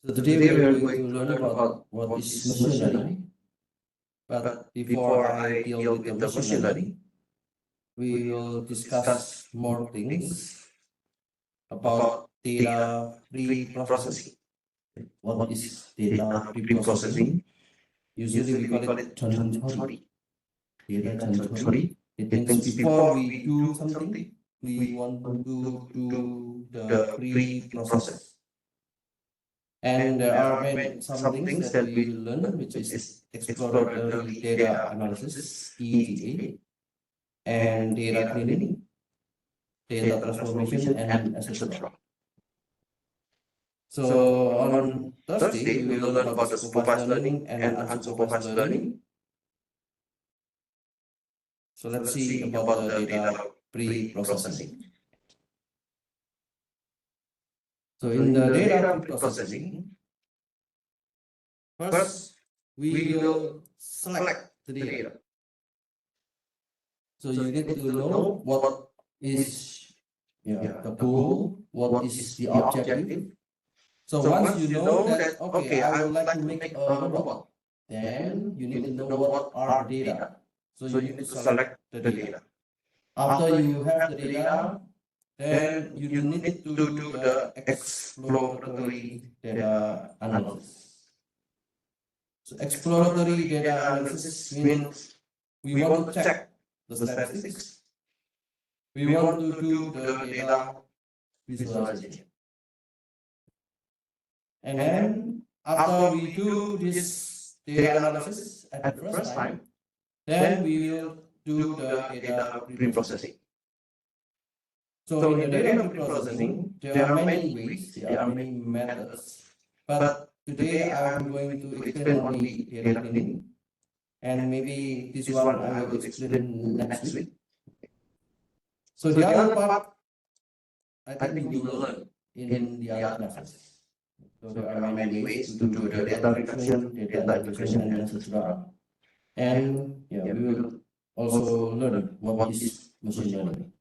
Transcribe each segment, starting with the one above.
So today we are going to learn about what is machine learning. But before I deal with the machine learning, we will discuss more things about data pre-processing. What is data pre-processing? Usually we call it 전처리. Data 전처리. It means before we do something, we want to do the pre-process. And there are some things that we will learn, which is exploratory data analysis, EDA, and data cleaning, data transformation, and etc. So on Thursday, we will learn about the supervised learning and unsupervised learning. So let's see about the data pre-processing. So in the data pre-processing, first we will select the data. So you need to know what is the goal, what is the objective. So once you know that, okay, I would like to make a robot, then you need to know what are the data. So you need to select the data. After you have the data, then you need to do the exploratory data analysis. So exploratory data analysis means we want to check the statistics. We want to do the data visualization. And then after we do this data analysis at the first time, then we will do the data pre-processing. So in the data pre-processing, there are many ways, there are many methods. But today I'm going to explain only data cleaning. And maybe this one I will explain next week. So the other part, I think we will learn in the other classes. So there are many ways to do the data reduction, data integration, and etc. And yeah, we will also learn what is machine learning.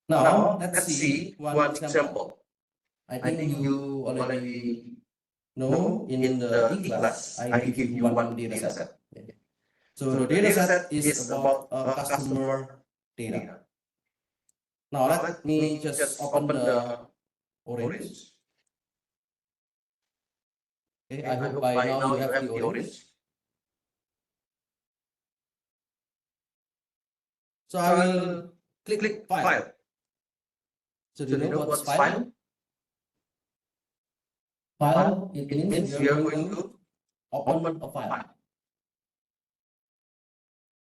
Now let's see one example. I think you already know in the E-class, I give you one data set. So the data set is about customer data. Now let me just open the orange. Okay, I hope by now you have the orange. So I will click file. So do you know what's file? File, it means we are going to open a file.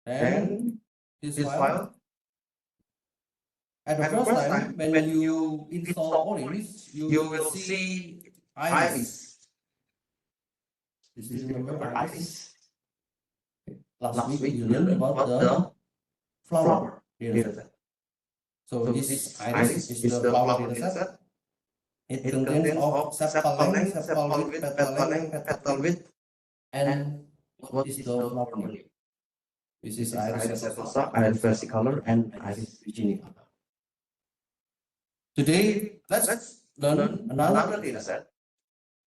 And this file, at the first time, when you install Orange, you will see iris. This is remember iris. Last week we learned about the flower dataset. So this iris is the flower dataset. It contains of sepal length, sepal width, petal length, petal width, and what is the flower name? This is iris sepalosa, iris versicolor, and iris virginica. Today, let's learn another dataset.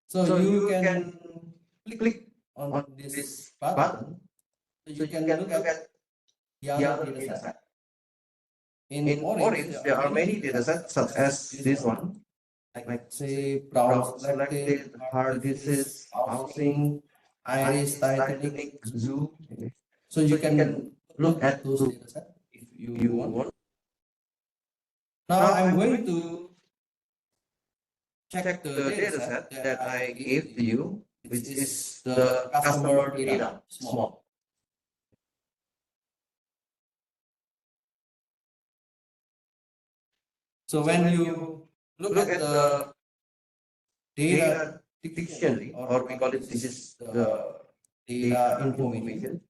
So you can click on this button, so you can look at the other dataset. In Orange, there are many datasets such as this one, like say brown selected, heart disease, housing, iris, Titanic, zoo. So you can look at those datasets if you want. Now I'm going to check the dataset that I gave to you, which is the customer data, small. So when you look at the data dictionary, or we call it, this is the data information,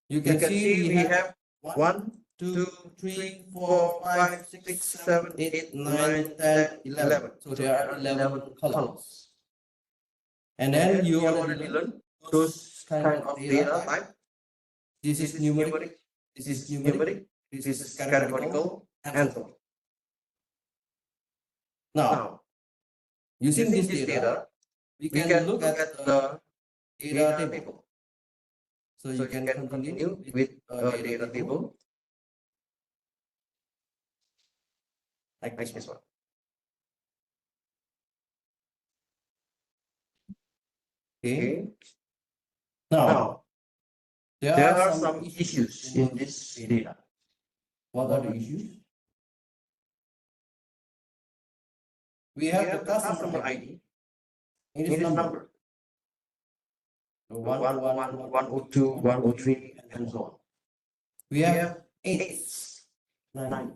you can see we have 1, 2, 3, 4, 5, 6, 7, 8, 9, 10, 11. So there are 11 columns. And then you already learned those kind of data type. This is numeric, this is numeric, this is categorical, and so on. Now, using this data, we can look at the data table. So you can continue with data table like this one. Okay. Now, there are some issues in this data. What are the issues? We have the customer ID. It is number. So 101, 102, 103, and so on. We have 8, 9.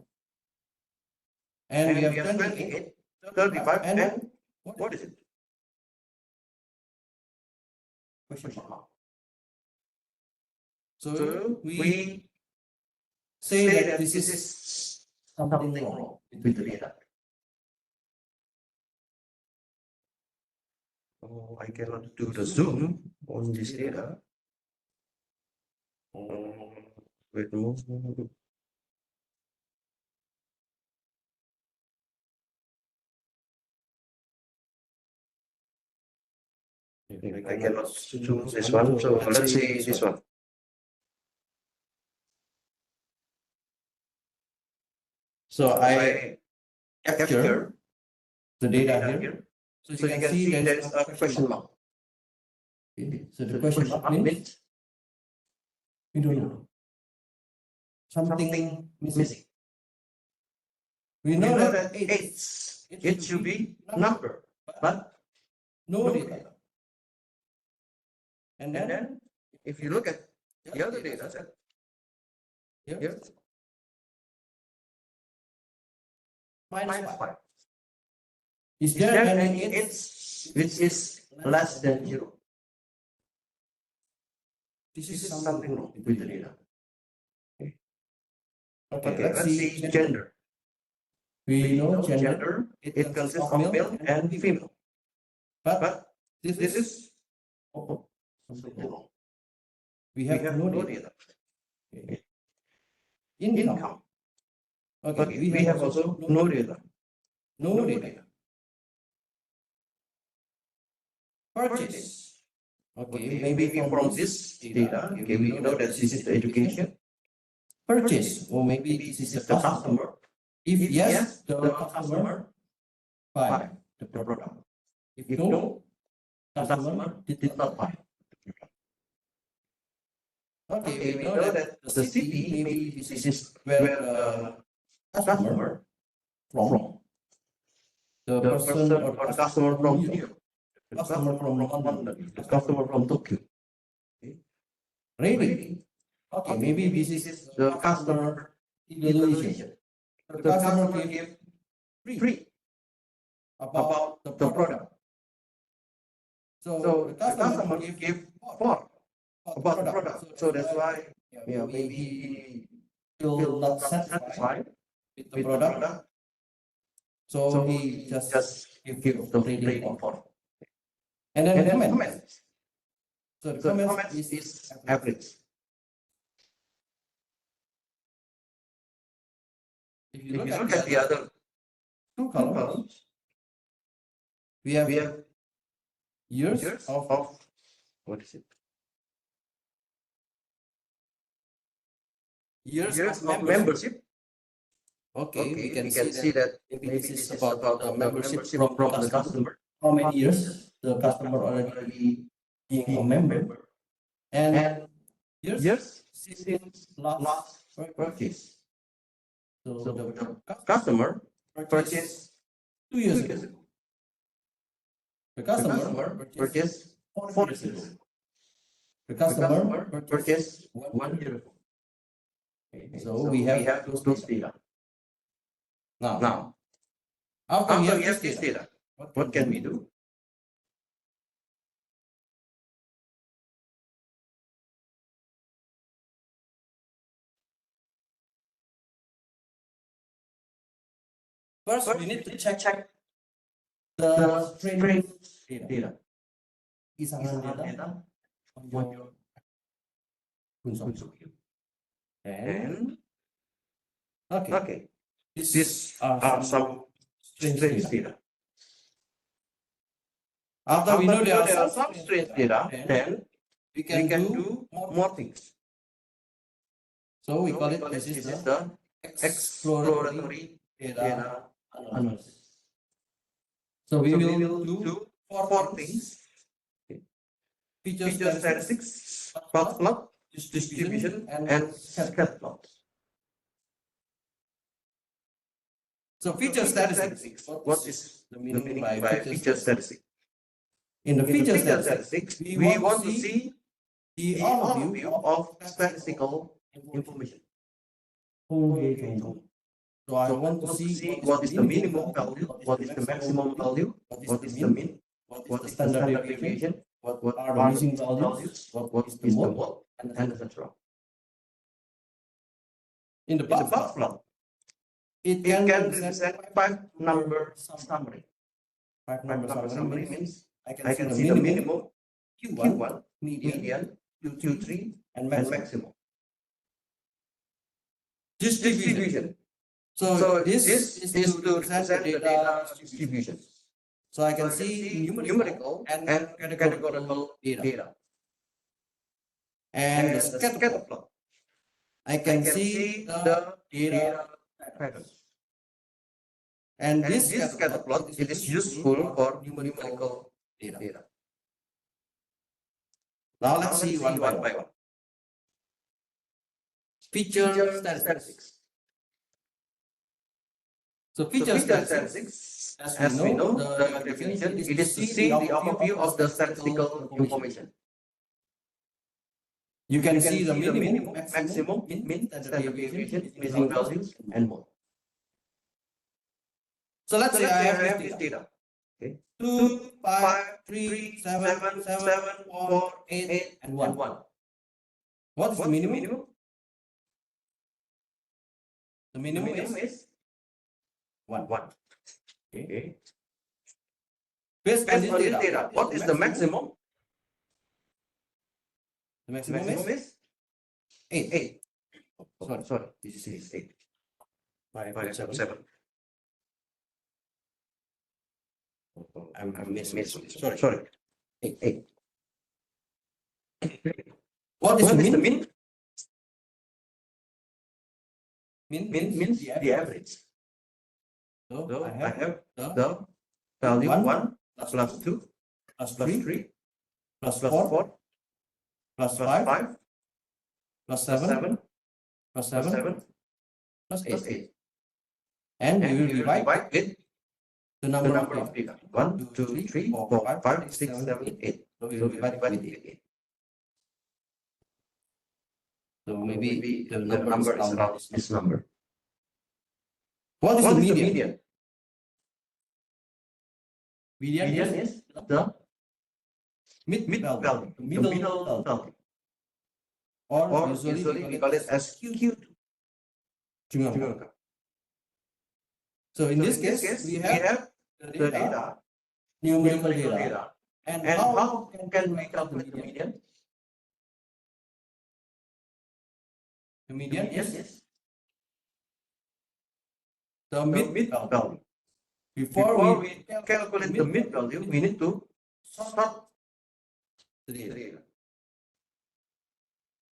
And we have 28, 35, and what is it? Question mark. So we say that this is something wrong with the data. Oh, I cannot do the zoom on this data. Wait a moment. I cannot choose this one, so let's see this one. So I capture the data here. So you can see there is a question mark. Okay. So the question mark means we don't know. Something missing. We know that it should be number, but no data. And then if you look at the other data set, here, -5. Is there any its which is less than 0? This is something wrong with the data. Okay, let's see gender. We know gender, it consists of male and female. But this is something wrong. We have no data. Okay. Income. Okay, we have also no data. No data. Purchase. Okay, maybe from this data, okay, we know that this is the education. Purchase, or maybe this is the customer. If yes, the customer buy the product. If no, customer did not buy. Okay, we know that the city, maybe this is where the customer from. The person or the customer from here. The customer from London. The customer from Tokyo. Okay. Rating. Okay, maybe this is the customer evaluation. The customer give 3 about the product. So the customer give 4 about the product. So that's why maybe he feel not satisfied with the product. So he just give the rating 4. And then comments. So the comments is average. If you look at the other 2 columns, we have years of what is it? Years of membership. Okay, we can see that maybe this is about the membership from the customer. How many years the customer already being a member, and years since last purchase. So the customer purchased 2 years ago. The customer purchased 4 years ago. The customer purchased 1 year ago. Okay, so we have those data. Now, after we have this data, what can we do? First, we need to check the strength data. Kisaran data on your konsumsi. And okay, these are some strange data. After we know there are some strange data, then we can do more things. So we call it, this is the exploratory data analysis. So we will do four things: feature statistics, path plot, distribution, and scatter plot. So feature statistics, what is the meaning by feature statistics? In the feature statistics, we want to see the overview of statistical information. So I want to see what is the minimum value, what is the maximum value, what is the mean, what is the standard deviation, what are the missing values, what is the mode, and etc. In the path plot, it can represent 5-number summary. 5-number summary means I can see the minimum, Q1, median, Q3, and maximum. Distribution. So this is to represent the data distribution. So I can see numerical and categorical data. And the scatter plot, I can see the data patterns. And this scatter plot, it is useful for numerical data. Now let's see one by one. Feature statistics. So feature statistics, as we know, the definition, it is to see the overview of the statistical information. You can see the minimum, maximum, mean, standard deviation, missing values, and more. So let's say I have this data. Okay. 2, 5, 3, 7, 4, 8, and 1. What is the minimum? The minimum is 1. Okay. Based on this data, what is the maximum? The maximum is 8. Sorry. This is 8. 5, 7. I'm missing. Sorry. 8. What is the mean? Mean means the average. So I have the value 1 plus 2 plus 3 plus 4 plus 5 plus 7 plus 7 plus 8. And we will divide it the number of data. 1, 2, 3, 4, 5, 6, 7, 8. So we will divide with 8. So maybe the number is around this number. What is the median? Median is the mid value, the middle value. Or usually we call it as Q2. So in this case, we have the data, numerical data. And how can we calculate the median? The median is the mid value. Before we calculate the mid value, we need to sort the data.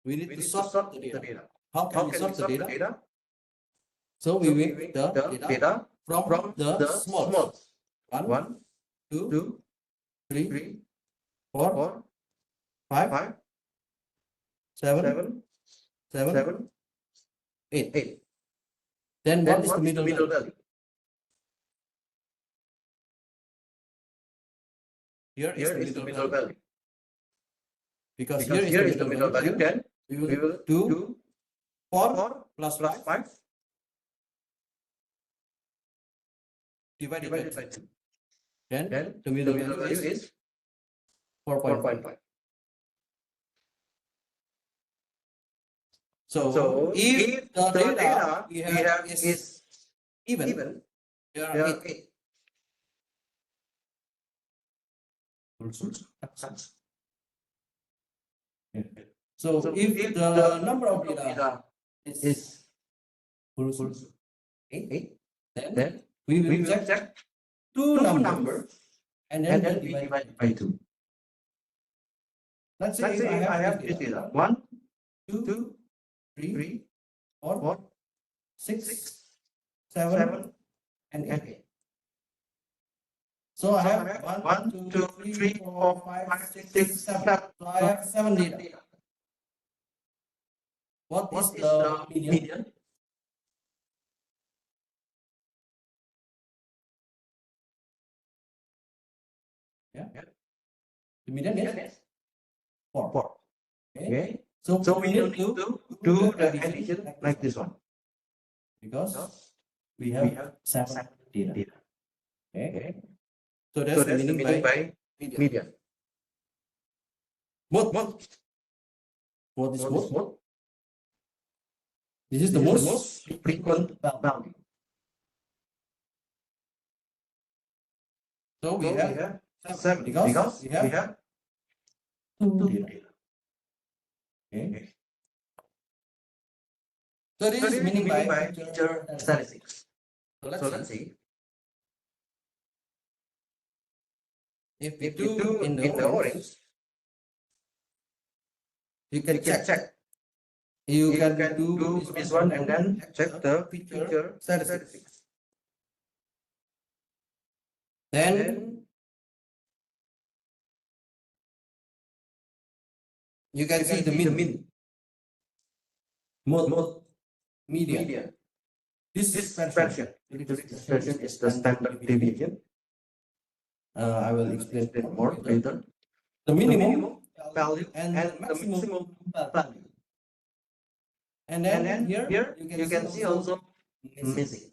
We need to sort the data. How can we sort the data? So we make the data from the smallest. 1, 2, 3, 4, 5, 7, 8. Then what is the middle value? Here is the middle value. Because here is the middle value, then we will do 4 plus 5 divided by 2. Then the middle value is 4.5. So if the data we have is even, there are 8. So if the number of data is full 8, then we will check two numbers and then we we divide divide by by 2. 2. Let's say Let's if I say if I have have this this data, data 1, 1, 2, 2, 3, 3, 4, 4, 6, 6, 7, 7, and and 8. 8. So I So I have have 1, 1, 2, 2, 3, 3, 4, 4, 5, 5, 6, 6, 7. 7. So I have 7 data. What is What is the the median? median? Yeah. Yeah. The median is Median is 4. 4. Okay. Okay. So So we we don't don't need need to to do do the the addition addition like like this this one one because because we we have have 7 data. data. Okay. Okay. So that's So the that's the meaning meaning by by median. median. Mode. What, What is what is mode? what? This is the This is the most most frequent value. value. So we So we have have 7 7 because we we have have 2 2 data. data. Okay. Okay. So this So is this the is the meaning meaning by by feature feature statistics. statistics. So So let's let's see. see If we if we do do in the in the orange, orange, you you can can check. check. You You can can do do this this one one and and then then check check the the feature feature statistics. statistics. Then Then you can you see can the see the mean, mean, mode, mode, median. median. This Dispersion. this Dispersion is the is the standard standard deviation. deviation. I will I will explain explain more more later. later. The The minimum minimum value and the and the maximum maximum value. value. And And then then here here you you can can see see also also missing. missing.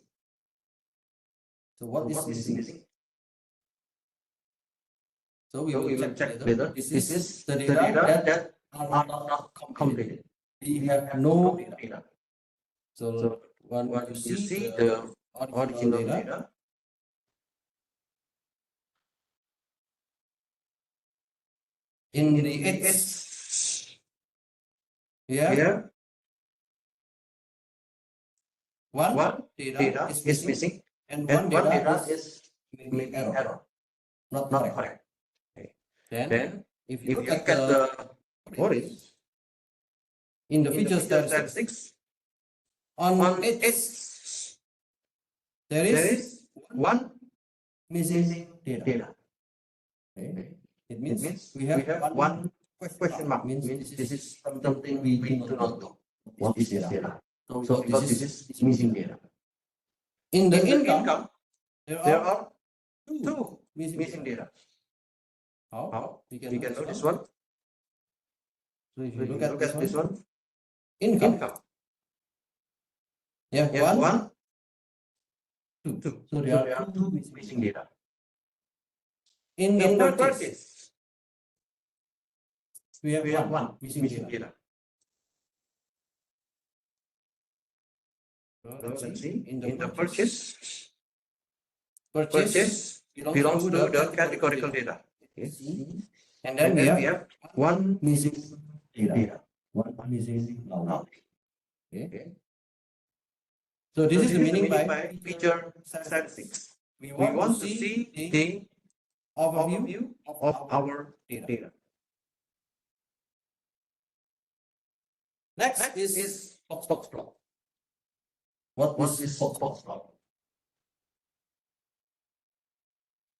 So what So is what is missing? missing? So we So will we will check check later. later. This This is is the the data data that that are are not not completed. completed. We We have have no no data. data. So So when when you you see see the the original original data, data, in in the the X, we yeah, have one one data data is is missing missing and one and one data data is is maybe maybe error, error, not not correct. correct. Okay. Then Then if you if look you at look at the the orange in the in the feature feature statistics, statistics, on on X its there there is is one missing missing data. data. Okay. Okay. It It means means we we have have one one question question mark. mark. Means Means this this is is something something we do we not do know. not know. What What is is this data? data? So So because because this this is is missing missing data. data. In the In the income, income, there there are are two two missing missing data. data. How? How? We can We know can this know one. this one. So if So you if look you at look this at this one, one, income, income, you have you have one, one, two. two. So there So are there are two two missing missing data. data. In the In the purchase, purchase, we have we have one one missing missing data. data. So So let's let's see. see. In the In the purchase, purchase belongs belongs to to the the categorical categorical data. data. Okay. See? And then And we then we have have one missing data. data. One missing Now, null. Okay. okay. So this So is the this is the meaning meaning by by feature feature statistics. statistics. We We want to want to see see the the overview overview of of our our data. data. Next Next is is box box plot. plot. What What is is box box plot? plot?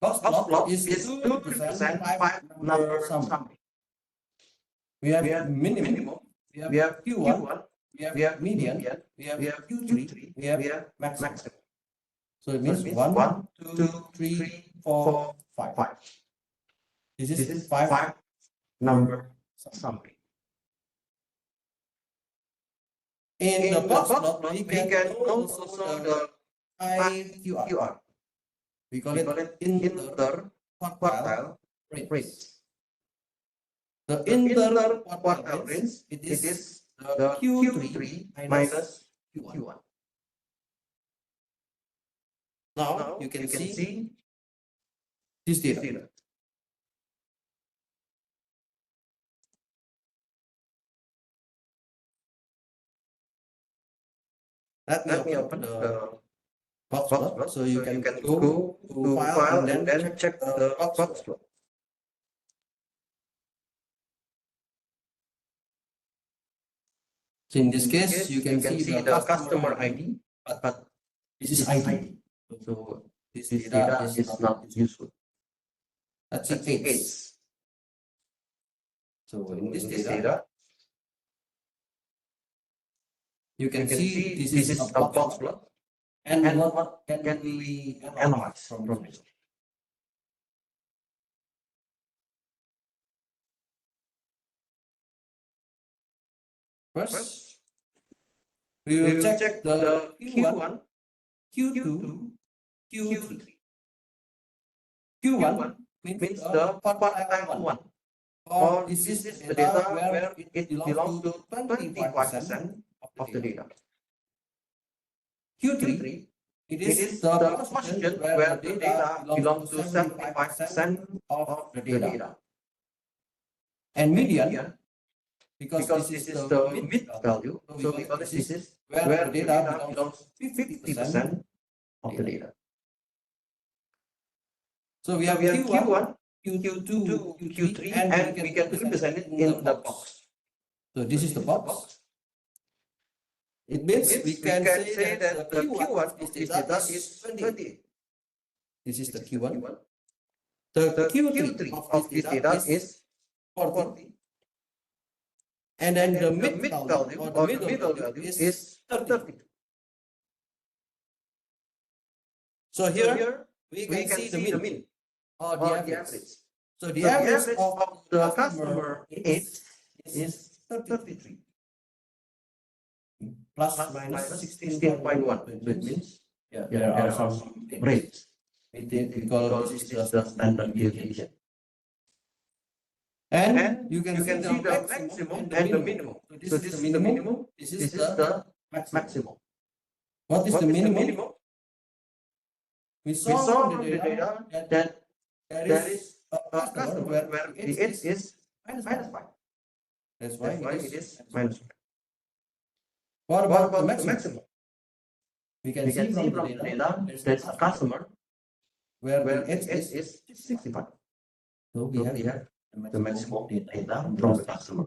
Box Box plot plot is is to to represent represent five five number number summary. summary. We have We have minimum, minimum, we have we have Q1, Q1, we have we have median, median, we have we have Q3, Q3, we have we have maximum. maximum. So it So means it means 1, 1, 2, 2, 3, 3, 4, 4, 5. 5. This This is is 5 five number number summary. summary. In the In the box box plot, plot, we we can can know know also also the the IQR. IQR. We call We it call it inter quartile interquartile rates. rates. The The inter quartile interquartile rates, range, it it is is the the Q3 Q3 minus minus Q1. Q1. Now you Now can you can see see this this data. data. Let me Let me open open the the box box plot. plot. So you can go to to file and then check check the the box box plot. plot. So in this case, you can see the the customer customer ID, ID, but but this is this is ID. ID. So this This data data is is not not useful. Let's Let's see see AIDS. AIDS. So in In this this data, data, you can see this this is a is a box box plot. plot. And And what what can can we we analyze analyze from from this? this? First, we We will will check check the the Q1, Q1, Q2, Q2, Q3. Q3. Q1 Q1 means means the the part-time part-time one, one, or or this is this is the the data data where where it it belongs belongs to to 25% 25% of of the the data. data. Q3, Q3, it it is is the the position position where the where the data data belongs to belongs to 75% 75% of of the the data. data. And And median, median, because because this is this is the the mid mid value, value, so so we we call call it it this this is is where the where the data data belongs belongs 50% 50% of the data. So we So have we have Q1, Q1, Q2, Q2, Q3, Q3, and we and can we can represent represent it it in the in the box. box. So this is the box. It means we can say that the Q1 Q1 of this of this data data is is 28. 28. This is the This is the Q1. Q1. The The Q3 Q3 of of this this data data is is 40. 40. And And then the then the mid mid value value or the or the middle middle value value is is 30. 30. So So here here we we can can see the see the mean mean or the or the average. average. So the So the average average of of the the customer customer age is is 33 33 plus plus minus minus 16.1. 16.1. So it So it means means there are there are some some rates. rates. We call this Because is this is the the standard deviation. deviation. And And you can you see can the see the maximum maximum and and the the minimum. minimum. So this So is this the is the minimum. minimum. This is This the is the maximum. maximum. What is What the is the minimum? minimum? We We saw saw from the from the data data that that there there is is a a customer customer where where the the age age is is minus minus 5. 5. That's why That's why it it is is minus 5. minus 5. What What about the about the maximum? maximum? We can We see can from see the from the data data there's there's a a customer customer where the where the age age is is 65. so we So have we have the the maximum maximum data data from from the the customer. customer.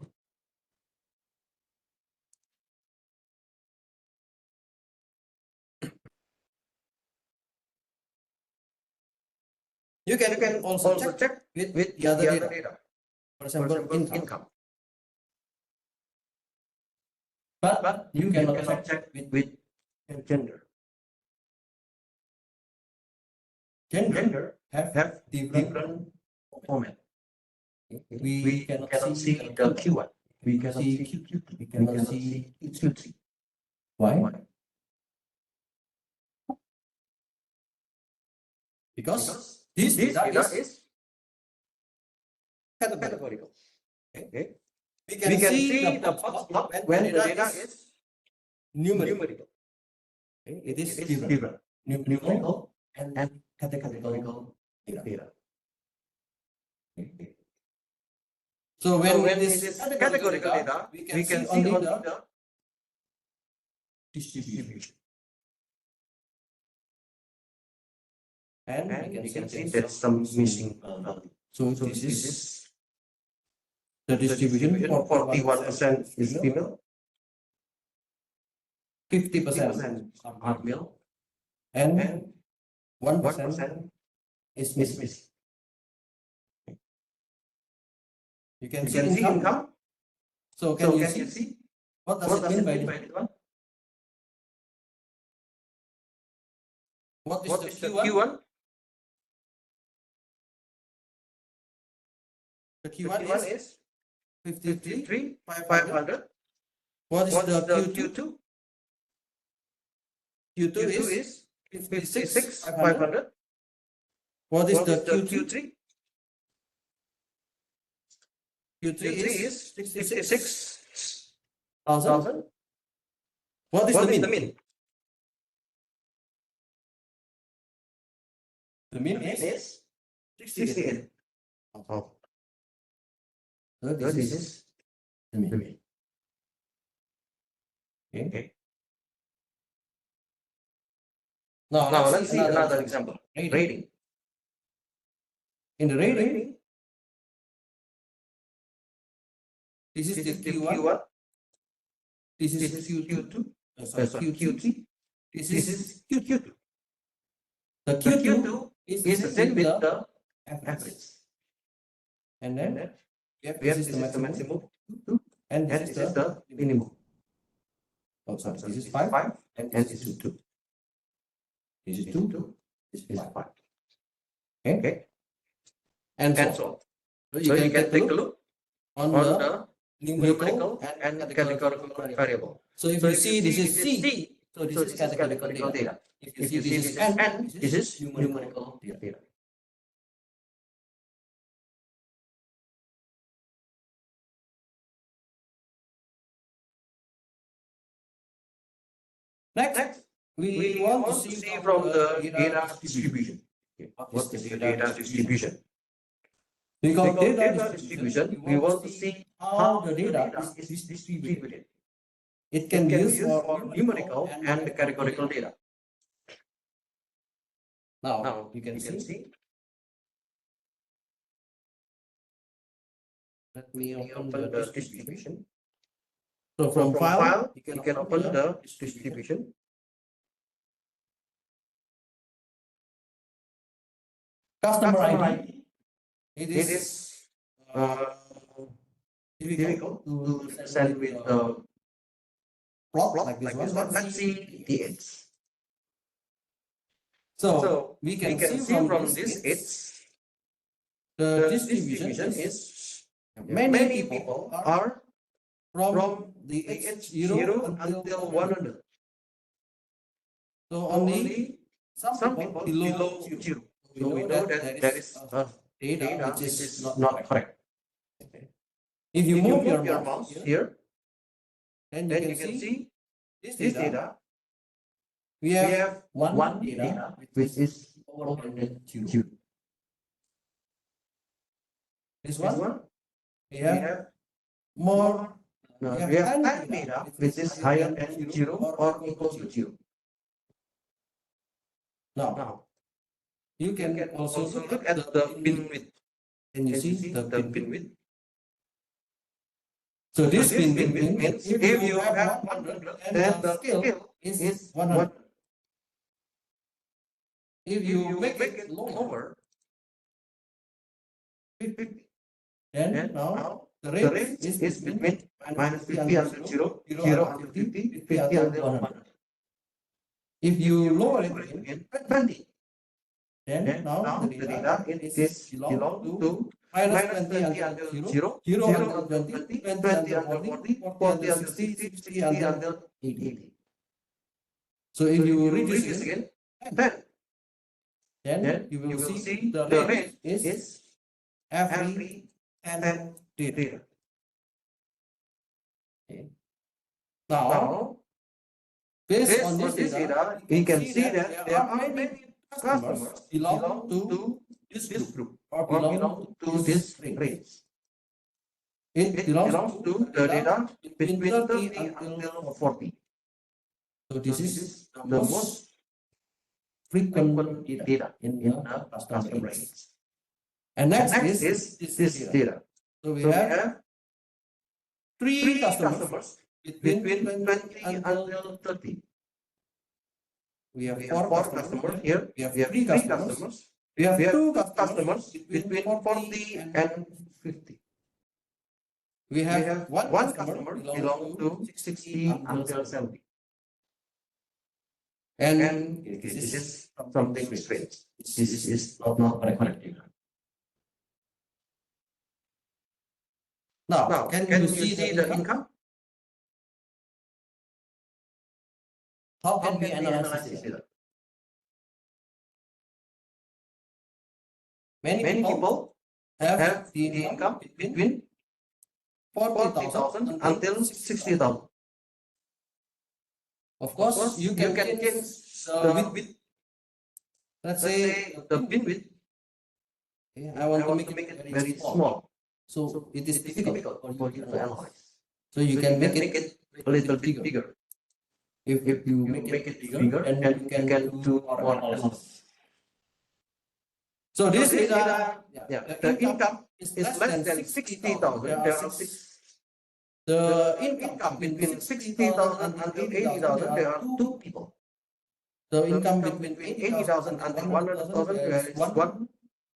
You You can can also also check check with with the other the other data. data. For For example, example, income. income. But you You cannot cannot check check with with gender. Gender have have different different format. we cannot Cannot see see the the Q1. Q1. We cannot see see Q2. Q2. We We cannot cannot see see Q3. Q3. Why? Why? Because Because this this data data is is categorical. categorical. Okay? We We can see the the box box plot plot when when the the data data is is numerical. numerical. Okay? It It is is different. different. Numerical and And categorical categorical data. data. So when So when it it is is categorical categorical data, data, we can see only the the distribution. distribution. And And we we can can see see there there is is some some missing missing value. value. So So this this is is the the distribution. distribution. 41% 41% is is female, female, 50% 50% are are male, male, and and 1% 1% is is missing. missing. You can You see can see income. income. So can So you can you see see what does what it does mean it by mean this? by this one? What is What the is the Q1? Q1? The The Q1 Q1 is is 53, 53, 500. 500. What is What the is the Q2? Q2? Q2 Q2 is is 56, 56, 500. 500. What is What the is the Q3? Q3? Q3 Q3 is is 66,000. 66,000. What is What the is mean? the mean? The mean The mean is is 68. 68. So So this this is is the the mean. mean. Okay. Okay. Now Let's see another example. Rating. In the In rating, this is the Q1, Q1, this this is is Q2, Q2, sorry, Q3, Q3, this this is is Q2. Q2. The The Q2 Q2 is is the same with the average. average. And And then then this is the maximum, and and this is the minimum. Oh, sorry, So this is this 5, 5 and and this this is is 2. 2. This is This 2, is 2. this is This is 5. 5. Okay? Okay. And And so on. so So you can take a look on on the the numerical and and categorical categorical variable. variable. So if So you if see this is C, C, so so this is this is categorical categorical data. data. If If you see this is N, this is numerical numerical data. data. Next, we want to see from the data data distribution. Okay. What What is the data distribution? Because Because data data distribution, distribution, we want to see how the the data data is is distributed. distributed. It can be used for numerical and categorical data. Now, You can see. Let me We open open the the distribution. So From from file, you can open the distribution. Customer ID. It It is is difficult to send with the plot plot like this like one. this one. Let's see the edge. So we can see from this this edge, the the distribution distribution is is many people are from the the edge edge 0 until until 100. So So only some some people people below below 0. 0. We So we know that there is a data data which is not not correct. correct. If you If you move your your mouse mouse here, here, then then you you can can see see this this data. data. We We have have one data data which is over over than 0. 0. This This one, one we we have have more. no, We we have have 10 10 data data which is higher than 0 or equal to 0. Now, Now you you can can also also look look at at the the pin width. and you Can see you see the the pin pin width. width? So So this pin width width means means if you have have 100 100, and then the the scale scale is is 100. 1. If If you you make make it it lower, lower, 50, then then now now the the range range is is between between minus 50 50 until until 0, 0, 0 0 until until 50, 50, 50 50 until until 100. 100. If If you you lower it lower it again, again, 20, then then now now the the data data in is this belong belong to to minus minus 20 20 until until 0, 0, 0 0 until until 20, 20, 20 20 until until 40, 40, 40 40 until until 60, 60, 60 60 until until 80. 80. So if So if you you read this read this again, again, 10, then then you will you will see see the the range range is is every every 10 10 data. data. Okay. Now, Now, based on based this on this data, data, we we can can see see that that there there are are many many customers customers belong belong to to this this group group or or belong belong to to this this range. range. It It belongs belongs to to the the data data between between 30 30 until until 40. 40. So So this this is is the the most most frequent frequent data data in in the the customer customer range. range. And And next next is is this this data. data. So we So we have have three three customers customers between between 20 20 until until 30. we have We have four four customers customers here. here. We have We have three three customers. customers. We have We have two two customers customers between between 40 40 and and 50. we We have have one one customer customer belong belong to to 60 60 until until 70. 70. And And this this is is something something strange. strange. This This is is not correct data. Now, Now, can you can you see the see the income? income? How How can we can we analyze analyze this this data? data? Many Many people people have have the the income income between between 40,000 40,000 until until 60,000. 60,000. Of Of course, course, you you can can change change the the width. width. Let's Let's say say the pin width. I want I to want make to make it it very very small. small. So So it is it is difficult difficult for for you you to to analyze. analyze. So you So can you make can it make it a little bit bigger. if you make it bigger, then you can do more analysis. So this data, the income is less than 60,000. There are the income between 60,000 until 80,000. There are two people. The income between 80,000 until 100,000, there is one,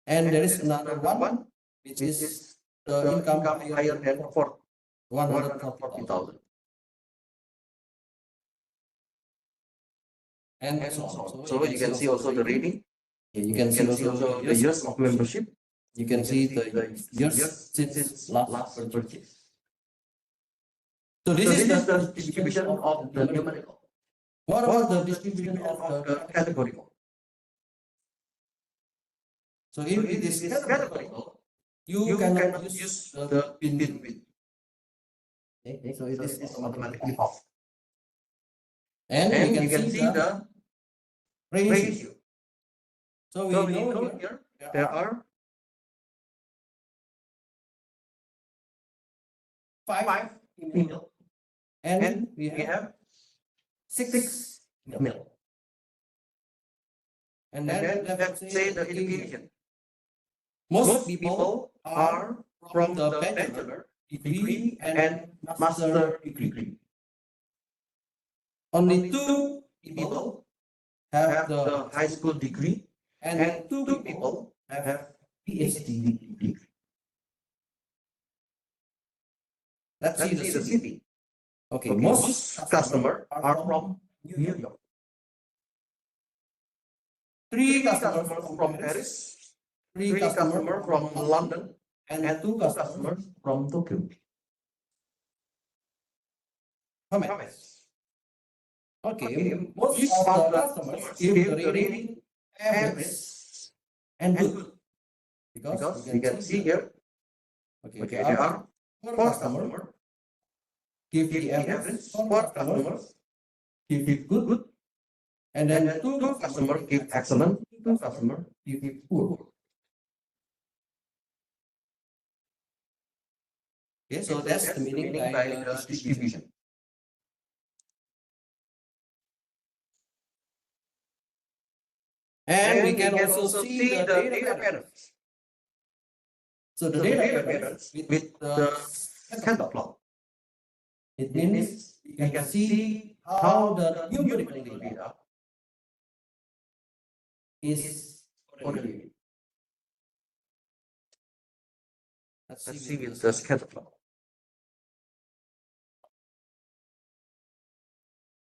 and there is another one, which is the income higher than 140,000, and so on. So you can see also the rating. You can see also the years of membership. You can see the years since last purchase. So this is the distribution of the numerical. What about the distribution of the categorical? So if it is categorical, you cannot use the bin width. Okay, so it is automatically off. And you can see the ratio. So we know here there are 5 mil, and we have 6 mil. And then let's say the education. Most people are from the bachelor degree and master degree. Only 2 people have the high school degree, and 2 people have PhD degree. Let's see the city. Okay, most customers are from New York. 3 customers from Paris, 3 customers from London, and 2 customers from Tokyo. Comments. Okay, most of the customers give the rating average and good, because you can see here. Okay, there are 4 customers give the average, 4 customers give good, and then 2 customers give excellent, 2 customers give poor. Okay, so that's the meaning by the distribution. And we can also see the data patterns. So the data patterns with the scatter plot. It means you can see how the numerical data is correlated. Let's see with the scatter plot.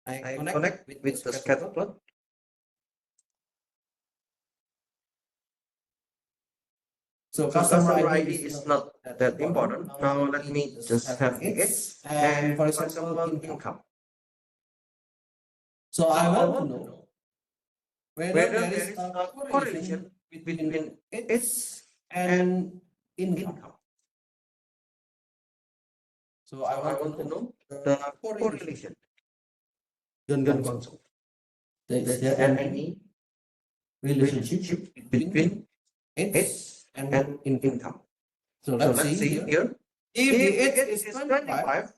I connect with the scatter plot. So customer ID is not that important. Now let me just have X and, for example, income. So I want to know whether there is a correlation between X and income. So I want to know the correlation. Don't consult. Is there any relationship between X and income? So let's see here. If the X is 25,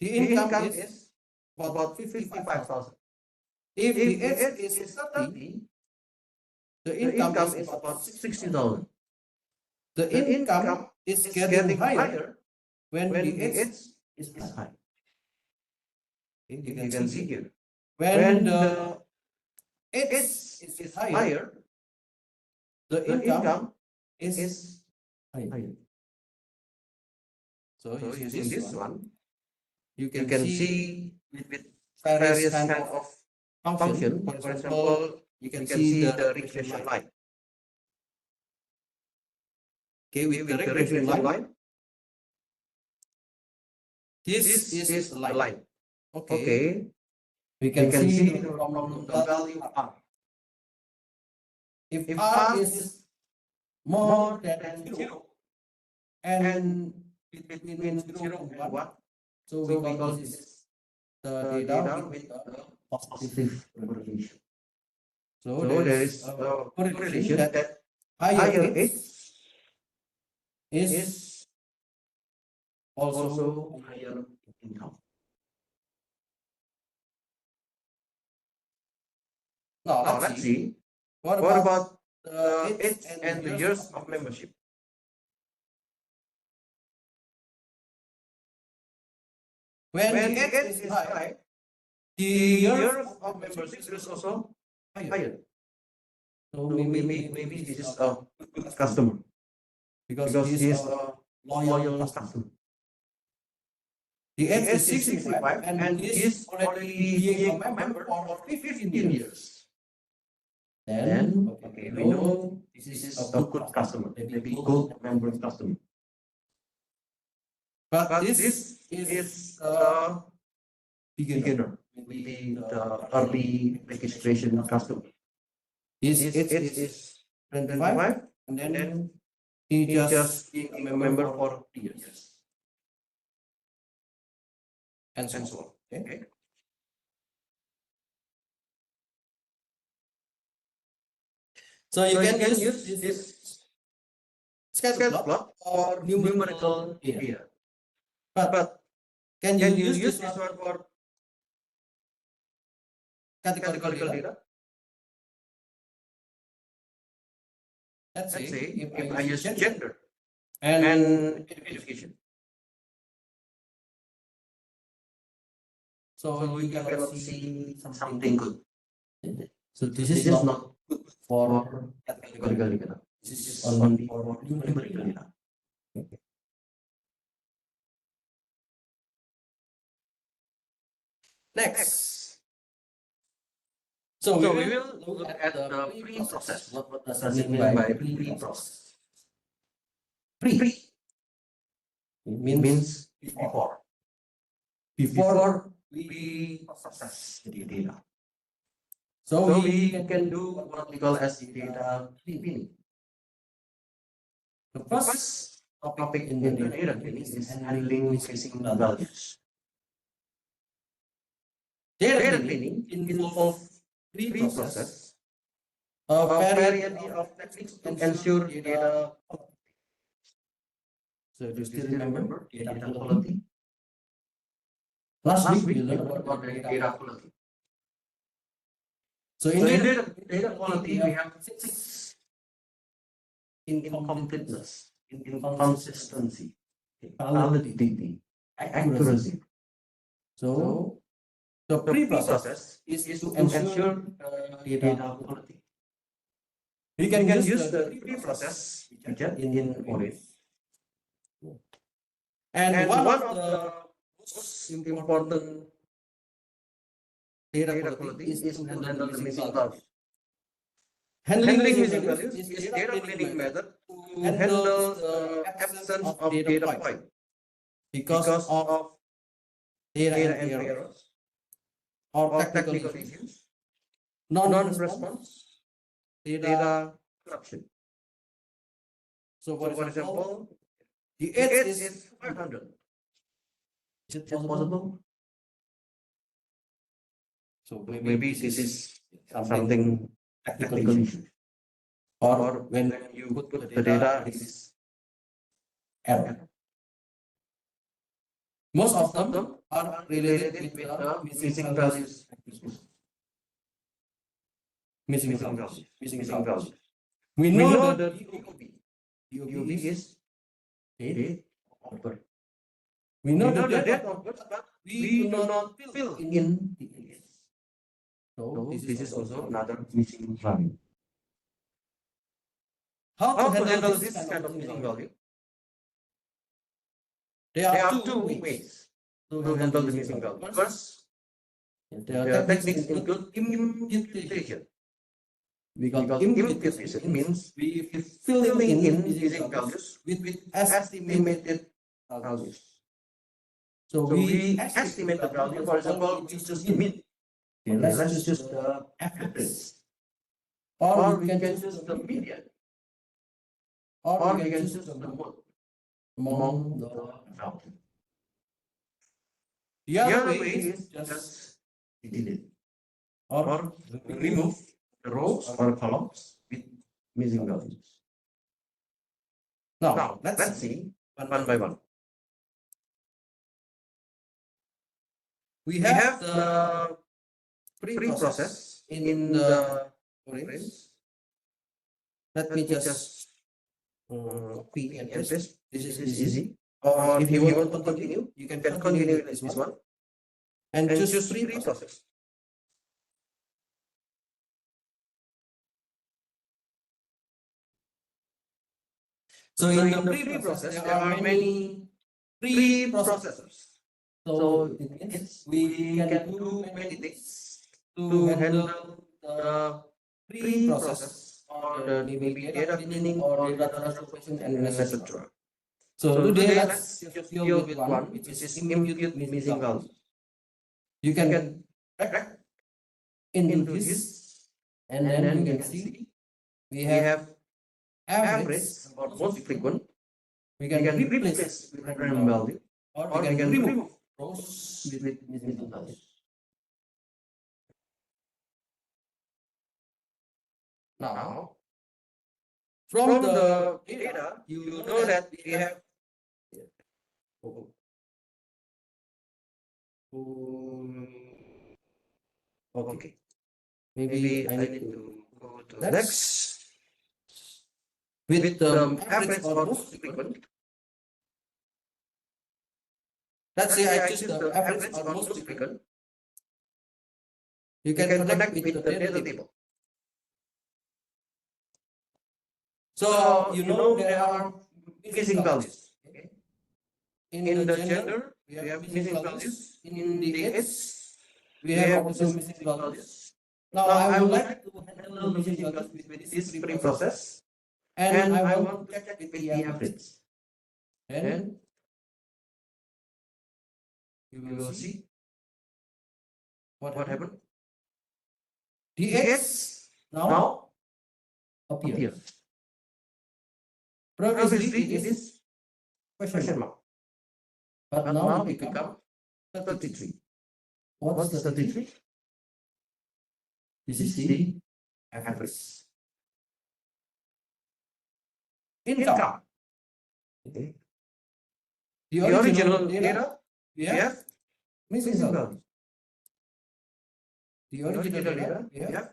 the income is about 55,000. If the X is 30, the income is about 60,000. The income is getting higher when the X is high. You can see here. When the X is higher, the income is higher. So using this one, you can see with various kind of function. For example, you can see the regression line. Okay, with the regression line, this is the line. Okay, we can see from the value R. If R is more than 0 and between 0 and 1, so we call this the data with the positive correlation. So there is a correlation that higher X is also higher income. Now Now let's see what what about about the the age and the years of membership. When When the the age age is is high, high, the the years years of of membership membership is is also also higher. higher. So So maybe maybe this this is is a a good good customer customer because because he is he is a a loyal loyal customer. customer. The The age is age is 65 65 and and he he is is already already being a being a member member for for 15 15 years. years. Then, Then, okay, okay, we we know know this this is is a a good good customer, customer, maybe maybe gold gold member member customer. customer. But But this this is is the the beginner, beginner, maybe maybe the the early early registration registration customer. customer. His His age age is is 25 25 and and then then he he just just being a being a member member for for 3 years years and so and on. so on. Okay. Okay. So you So you can can use use this this schedule sketch plot plot or for numerical numerical data. data. But But can you can you use use this this one one for categorical categorical data? data? Let's Let's say say if I if I use use gender gender and and education. education. So So you you cannot cannot see see something something good. good. So So this is this is not not good for for categorical categorical data. data. This This is is only only for for numerical numerical data. data. Okay. Next. Next. So we So we will will look look at at the the pre-process. pre-process. What What does it does it mean mean by by pre-process? pre-process? Pre. Pre It it means means before. before. Before Before we we process process the the data. data. So So we we can can do do what what we we call call as as data data cleaning. cleaning. The The first first topic topic in the in the data data cleaning cleaning is is handling handling missing missing values. values. Data Data cleaning cleaning involves involves pre-process, pre-process, a a variety variety of of techniques techniques to to ensure ensure data. data. So if So you do you still still remember remember data data quality, quality? last week Last we week we learned learned about the about the data data quality. quality. So in So in data data quality, we quality, we have have 6 six incompleteness, incompleteness, inconsistency, inconsistency, validity, validity, accuracy. accuracy. So So the the pre-process pre-process is is to to ensure ensure data data quality. quality. We We can can use use the the pre-process pre-process widget widget in in Odin. Odin. And And one one of of the the most most important important data data quality quality is is to to handle the handle the missing missing values. values. Handling Handling missing missing values values is is data data cleaning cleaning method method to to handle handle the the absence absence of of data data point point because because of of data data entry entry errors errors or or technical technical issues, issues, non-response, non-response, data data corruption. corruption. So for So for example, example, the the age age is is 500. 500. Is it Is it possible? possible? So So maybe maybe this this is is something something technical technical issue. issue. Or Or when when you you put the put the data, data, it it is is error. error. Most of Most of them them are are related related with with the the missing missing values, values, missing missing values, values, missing missing values. values. We We know know the the DOB. DOB. DOB DOB is is date date of of birth. birth. We know We the know the date date of of birth, birth, but but we do we do not not fill fill in in the the age. age. So So this is this is also also another. another missing value. How to How to handle handle this this kind of kind of missing missing value? value? There There are are two two ways ways to to handle the handle the missing missing value. value. First, First, the the techniques techniques include include imputation. imputation. Because Because imputation imputation means means we we filling filling in in missing missing values values with with estimated estimated values. values. So So we we estimate the estimate the value. value. For For example, example, we we choose the choose the mean. mean. Okay, Okay, let's let's choose choose the the average. average. Or Or we we can can choose choose the the median. median. Or we Or can we can choose choose the the mode mode among among the the value. value. The The other other way way is is just just delete delete or or remove remove the the rows rows or or columns columns with with missing missing values. values. Now, Now, let's let's see see one by one by one. one. We We have have the the preprocess in the orange. Let me just copy and paste. This is easy. Or if you want to continue, you can continue with this one and choose preprocess. So in the pre-process, there are many pre-processors. So it means we can do many things to handle the pre-process or the maybe data cleaning or data transformation and etc. So today let's just deal with one, which is impute missing value. You can track into this, and then you can see we have average or most frequent. We can replace with random value, or we can remove rows with missing values. Now, from the data, you know that we have okay. Maybe I need to go to next. With the average or most frequent. Let's say I choose the average or most frequent. You can connect with the data table. So you know there are missing values. Okay? In the gender, we have missing values. In the age, we have also missing values. Now I would like to handle missing values with this pre-process, and I want to check with the average. And you will see what happened. The X now appears. Previously it is question mark, but now it become 33. What is 33? This is the average. Income. Okay. The original data we have missing values. The original data we have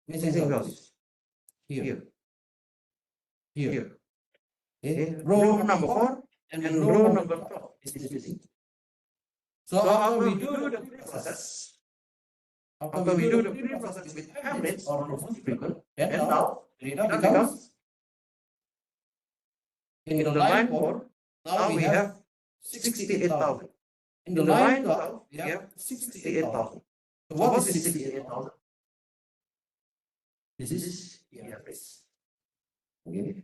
missing values. Here. Okay. Row number 4 and row number 12 is missing. So after we do the pre-process, with average or most frequent, and now data becomes in the line 4, now we have 68,000. In the line 12, we have 68,000. So what is 68,000? This is the average. Okay.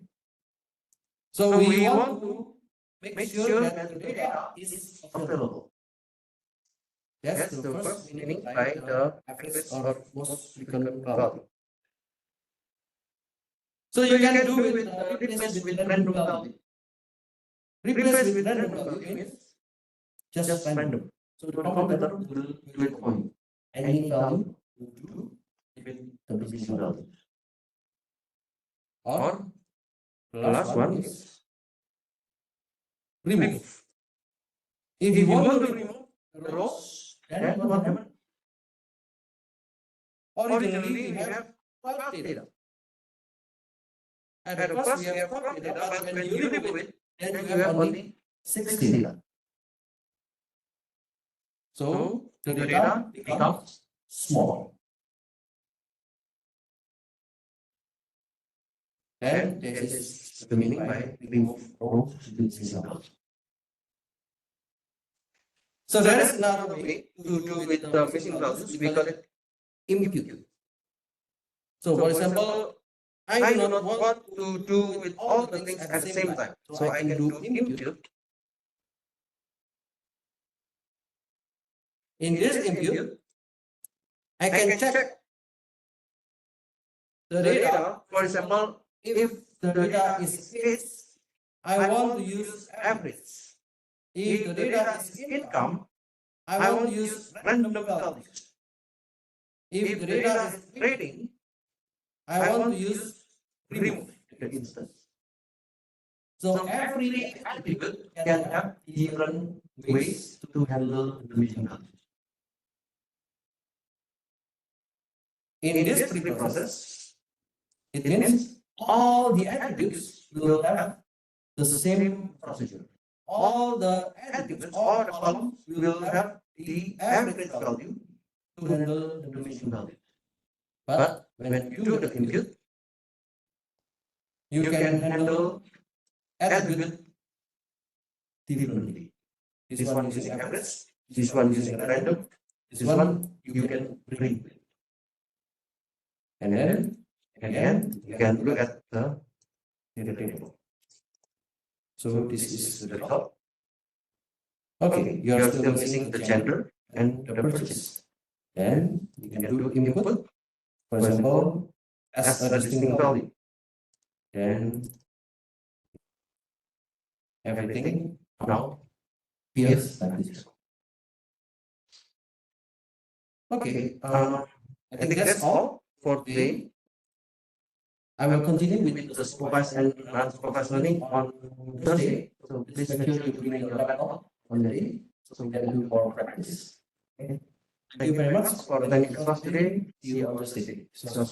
So we want to make sure that the data is available. That's the first meaning by the average or most frequent value. So you can do it replace with random value. Replace with random value means just random. So the computer will do it for you. Any value you do with the missing value. Or the last one is remove. If you want to remove the rows, then what happens? Originally we have 12 data. At first we have 12 data, but when you remove it, then you have only 6 data. So the data becomes small. And this is the meaning by remove rows with missing values. So there is another way to do with the missing values. We call it impute. So for example, I do not want to do with all the things at the same time. So I can do impute. In this impute, I can check the data. For example, if the data is age, I want to use average. If the data is income, I want to use random values. If the data is trading, I want to use remove the instance. So every attribute can have different ways to handle the missing values. In this preprocess, it means all the attributes will have the same procedure. All the attributes, all the columns will have the average value to handle the machine value. But when you do the compute, you can handle attribute differently. This one using average, this one using random, this one you can bring. And then again, you can look at the data table. So this is the result. Okay, you are still missing the gender and the purchase. Then you can do input, for example, as a distinct value. Then everything now appears like this. Okay, I think that's all for today. I will continue with the supervised and unsupervised learning on Thursday. So please make sure you bring your laptop on the day so we can do more practice. Okay. Thank you very much for attending the class today. See you on Thursday. So,